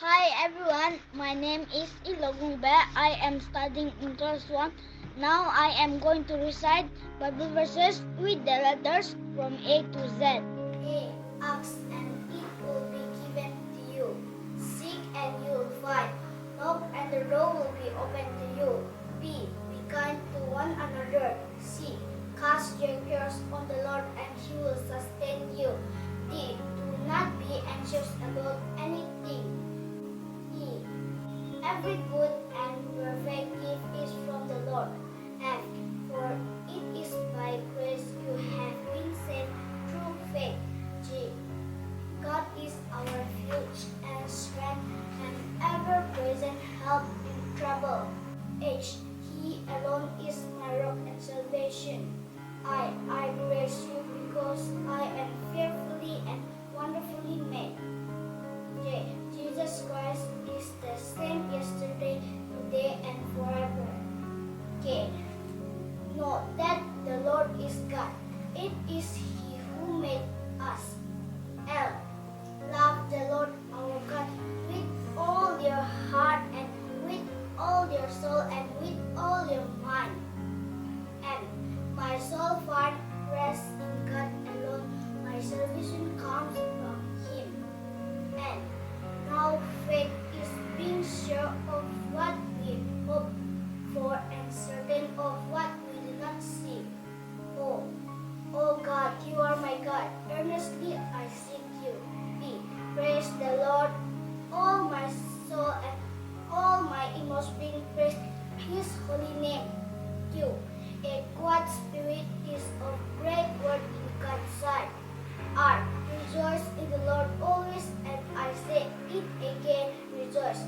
Hi everyone, my name is Ilogungbe. I am studying in class 1. Now I am going to recite Bible verses with the letters from A to Z. A. Ask and it will be given to you. Seek and you will find. Knock and the door will be opened to you. B. Be kind to one another. C. Cast your cares on the Lord and He will sustain you. D. Do not be anxious about anything. E. Every good and perfect gift is from the Lord. F. For it is by grace you have been saved through faith. G. God is our refuge and strength and ever-present help in trouble. H. He alone is my rock and salvation. I praise you because I am fearfully and wonderfully made. J. Jesus Christ is the same yesterday, today, and forever. K. Know that the Lord is God. It is He who made us. L. Love the Lord our God with all your heart and with all your soul and with all your mind. N. My soul finds rest in God alone. My salvation comes from Him. N. Now faith is being sure of what we hope for and certain of what we do not see. O. Oh God, you are my God. Earnestly I seek you. P. Praise the Lord, all my soul and all my inmost being, praise His holy name. Q. A quiet spirit is of great worth in God's sight. R. Rejoice in the Lord always, and I say it again, rejoice.